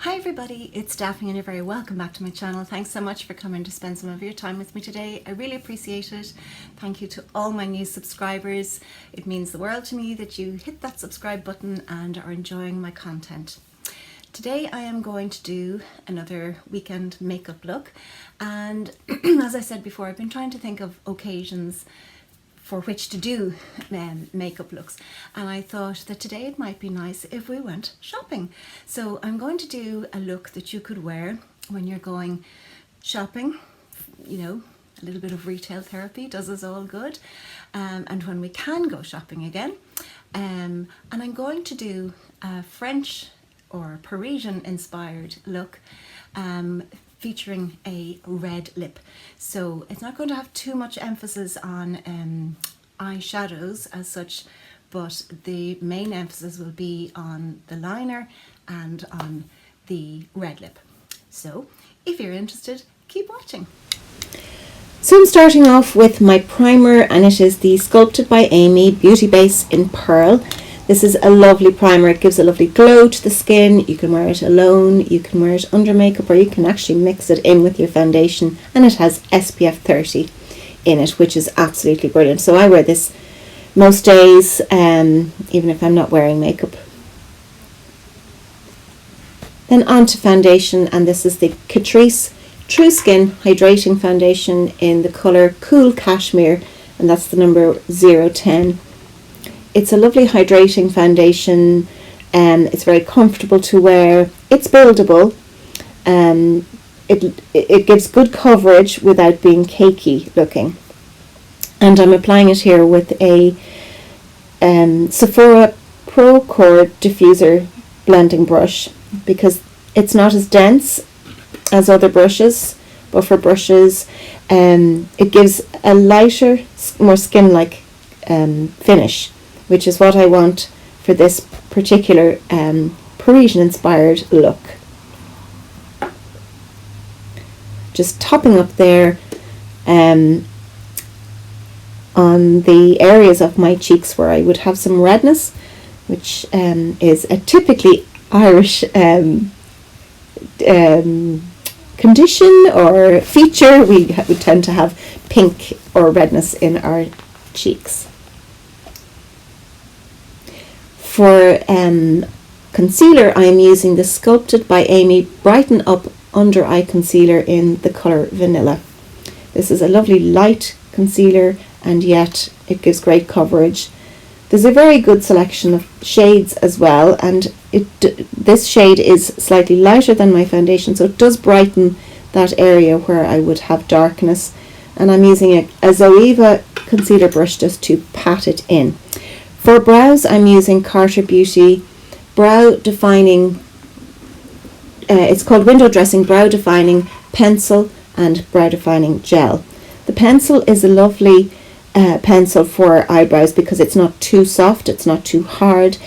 Hi everybody, it's Daphne and you're very welcome back to my channel. Thanks so much for coming to spend some of your time with me today. I really appreciate it. Thank you to all my new subscribers. It means the world to me that you hit that subscribe button and are enjoying my content. Today I am going to do another weekend makeup look, and as I said before, I've been trying to think of occasions for which to do makeup looks, and I thought that today it might be nice if we went shopping. So I'm going to do a look that you could wear when you're going shopping. You know, a little bit of retail therapy does us all good, and when we can go shopping again. And I'm going to do a French or Parisian inspired look, featuring a red lip. So it's not going to have too much emphasis on eyeshadows as such, but the main emphasis will be on the liner and on the red lip. So if you're interested, keep watching. So I'm starting off with my primer, and it is the Sculpted by Amy Beauty Base in Pearl. This is a lovely primer. It gives a lovely glow to the skin. You can wear it alone, you can wear it under makeup, or you can actually mix it in with your foundation, and it has SPF 30 in it, which is absolutely brilliant. So I wear this most days, even if I'm not wearing makeup. Then on to foundation, and this is the Catrice True Skin Hydrating Foundation in the colour Cool Cashmere, and that's the number 010. It's a lovely hydrating foundation, and it's very comfortable to wear. It's buildable. It gives good coverage without being cakey looking. And I'm applying it here with a Sephora Pro Core Diffuser blending brush, because it's not as dense as other brushes, buffer brushes. It gives a lighter, more skin-like finish, which is what I want for this particular Parisian inspired look. Just topping up there on the areas of my cheeks where I would have some redness, which is a typically Irish condition or feature. We tend to have pink or redness in our cheeks. For concealer, I am using the Sculpted by Amy Brighten Up Under Eye Concealer in the colour Vanilla. This is a lovely light concealer, and yet it gives great coverage. There's a very good selection of shades as well, and this shade is slightly lighter than my foundation, so it does brighten that area where I would have darkness. And I'm using a Zoeva concealer brush just to pat it in. For brows, I'm using Carter Beauty Brow Defining, it's called Window Dressing Brow Defining Pencil and Brow Defining Gel. The pencil is a lovely pencil for eyebrows because it's not too soft, it's not too hard,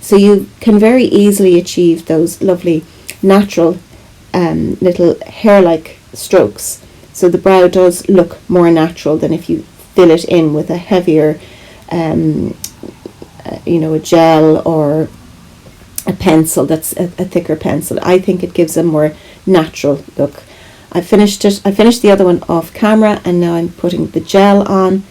so you can very easily achieve those lovely natural little hair-like strokes. So the brow does look more natural than if you fill it in with a heavier a gel or a pencil that's a thicker pencil. I think it gives a more natural look. I finished the other one off camera, and now I'm putting the gel on.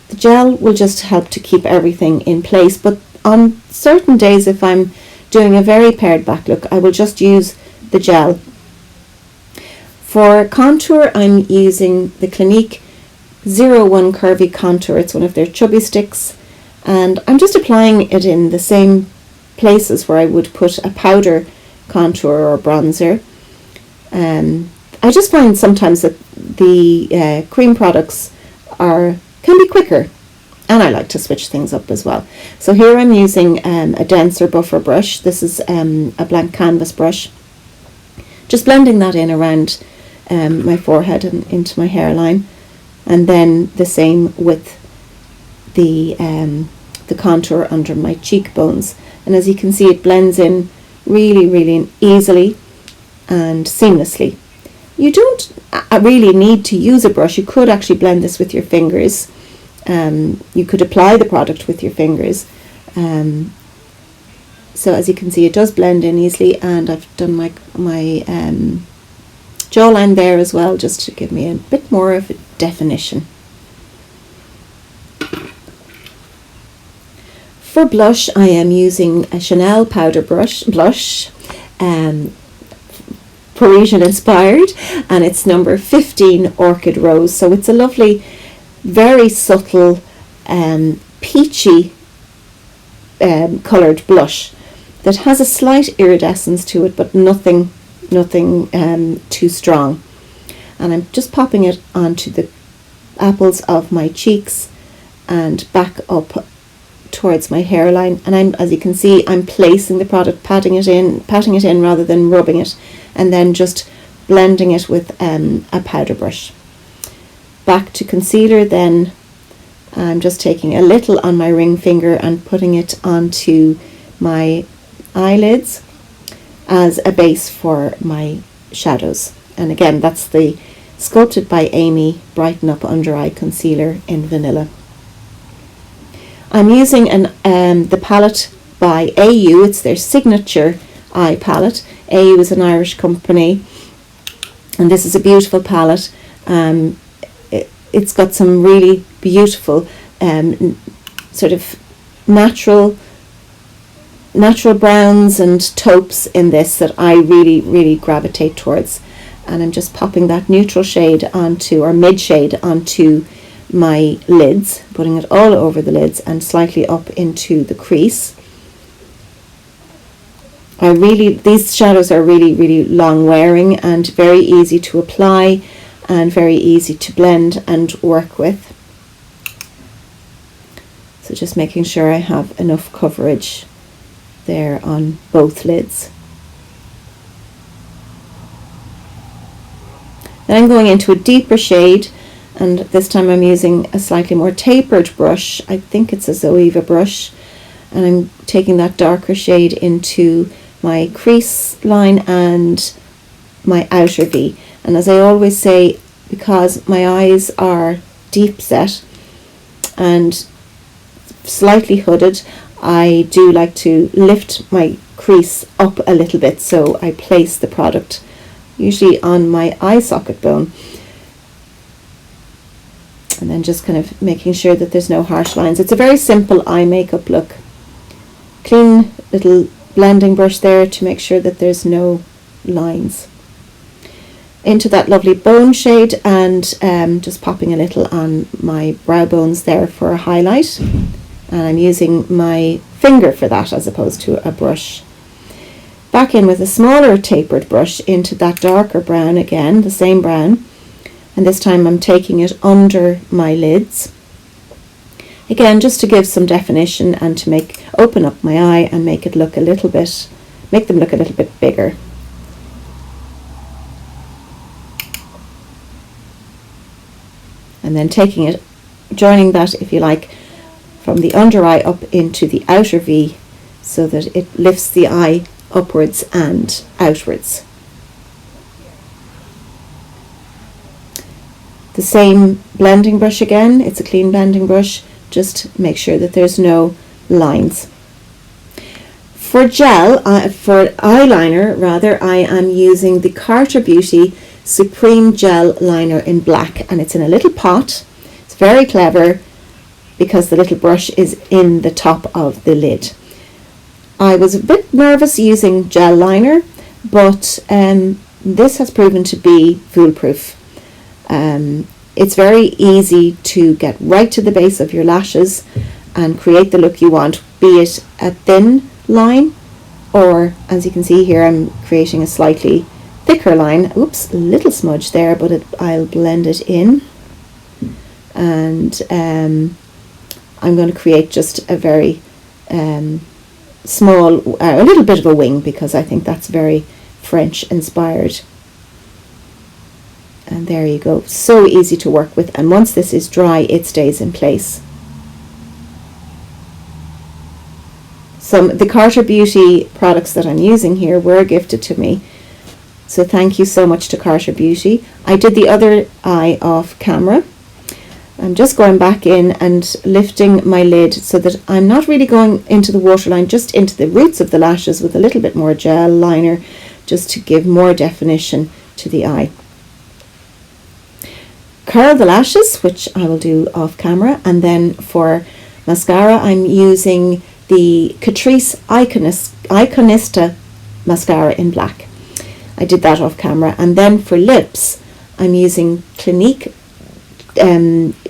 The gel will just help to keep everything in place, but on certain days, if I'm doing a very pared back look, I will just use the gel. For contour, I'm using the Clinique 01 Curvy Contour. It's one of their chubby sticks, and I'm just applying it in the same places where I would put a powder contour or bronzer. I just find sometimes that the cream products can be quicker, and I like to switch things up as well. So here I'm using a denser buffer brush. This is a blank canvas brush. Just blending that in around my forehead and into my hairline, and then the same with the contour under my cheekbones. And as you can see, it blends in really, really easily and seamlessly. You don't really need to use a brush. You could actually blend this with your fingers. You could apply the product with your fingers. So as you can see, it does blend in easily, and I've done my jawline there as well, just to give me a bit more of a definition. For blush, I am using a Chanel powder blush, Parisian inspired, and it's number 15 Orchid Rose. So it's a lovely, very subtle, peachy coloured blush that has a slight iridescence to it, but nothing too strong. And I'm just popping it onto the apples of my cheeks and back up towards my hairline, and as you can see, I'm placing the product, patting it in rather than rubbing it, and then just blending it with a powder brush. Back to concealer, then I'm just taking a little on my ring finger and putting it onto my eyelids as a base for my shadows. And again, that's the Sculpted by Amy Brighten Up Under Eye Concealer in Vanilla. I'm using the palette by AU. It's their signature eye palette. AU is an Irish company, and this is a beautiful palette. It's got some really beautiful sort of natural browns and taupes in this that I really gravitate towards. And I'm just popping that neutral shade onto, or mid shade onto, my lids, putting it all over the lids and slightly up into the crease. These shadows are really long wearing and very easy to apply and very easy to blend and work with. So just making sure I have enough coverage there on both lids. Then I'm going into a deeper shade, and this time I'm using a slightly more tapered brush. I think it's a Zoeva brush, and I'm taking that darker shade into my crease line and my outer V. And as I always say, because my eyes are deep set and slightly hooded, I do like to lift my crease up a little bit, so I place the product usually on my eye socket bone, and then just kind of making sure that there's no harsh lines. It's a very simple eye makeup look. Clean little blending brush there to make sure that there's no lines. Into that lovely bone shade, and just popping a little on my brow bones there for a highlight, and I'm using my finger for that as opposed to a brush. Back in with a smaller tapered brush into that darker brown again, the same brown, and this time I'm taking it under my lids. Again, just to give some definition and to open up my eye and make them look a little bit bigger. And then taking it, joining that, if you like, from the under eye up into the outer V, so that it lifts the eye upwards and outwards. The same blending brush again, it's a clean blending brush, just make sure that there's no lines. For for eyeliner rather, I am using the Carter Beauty Supreme Gel Liner in black, and it's in a little pot. It's very clever because the little brush is in the top of the lid. I was a bit nervous using gel liner, but this has proven to be foolproof. It's very easy to get right to the base of your lashes and create the look you want, be it a thin line, or as you can see here, I'm creating a slightly thicker line. Oops, a little smudge there, but I'll blend it in. And I'm going to create just a very small, a little bit of a wing, because I think that's very French inspired. And there you go, so easy to work with, and once this is dry it stays in place. The Carter Beauty products that I'm using here were gifted to me, so thank you so much to Carter Beauty. I did the other eye off camera. I'm just going back in and lifting my lid so that I'm not really going into the waterline, just into the roots of the lashes with a little bit more gel liner, just to give more definition to the eye. Curl the lashes, which I will do off camera, and then for mascara I'm using the Catrice Iconista mascara in black. I did that off camera. And then for lips I'm using Clinique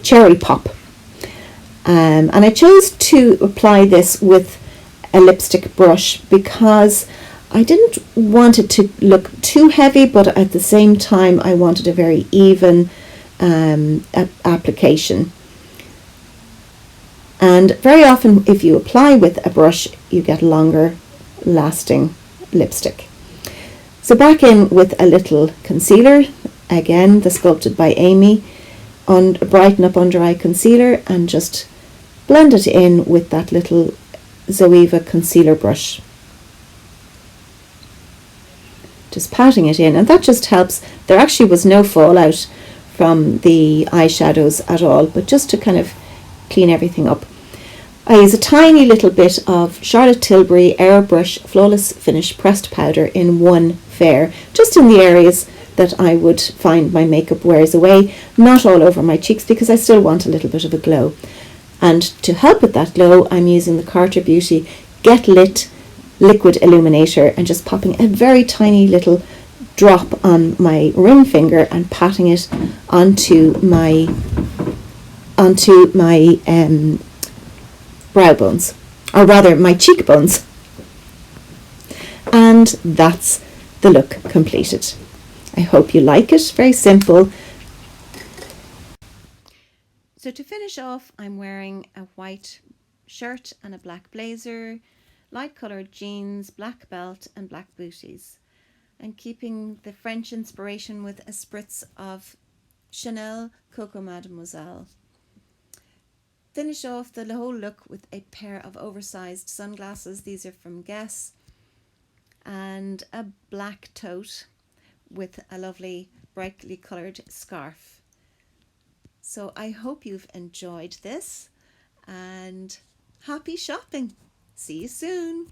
Cherry Pop, and I chose to apply this with a lipstick brush because I didn't want it to look too heavy, but at the same time I wanted a very even application. And very often if you apply with a brush you get longer lasting lipstick. So back in with a little concealer, again the Sculpted by Amy Brighten Up Under Eye Concealer, and just blend it in with that little Zoeva concealer brush. Just patting it in, and that just helps. There actually was no fallout from the eyeshadows at all, but just to kind of clean everything up. I use a tiny little bit of Charlotte Tilbury Airbrush Flawless Finish Pressed Powder in one fair, just in the areas that I would find my makeup wears away, not all over my cheeks because I still want a little bit of a glow. And to help with that glow I'm using the Carter Beauty Get Lit Liquid Illuminator and just popping a very tiny little drop on my ring finger and patting it onto my brow bones, or rather my cheekbones. And that's the look completed. I hope you like it. Very simple. So to finish off, I'm wearing a white shirt and a black blazer, light coloured jeans, black belt and black booties. I'm keeping the French inspiration with a spritz of Chanel Coco Mademoiselle. Finish off the whole look with a pair of oversized sunglasses. These are from Guess, and a black tote with a lovely brightly coloured scarf. So I hope you've enjoyed this, and happy shopping. See you soon.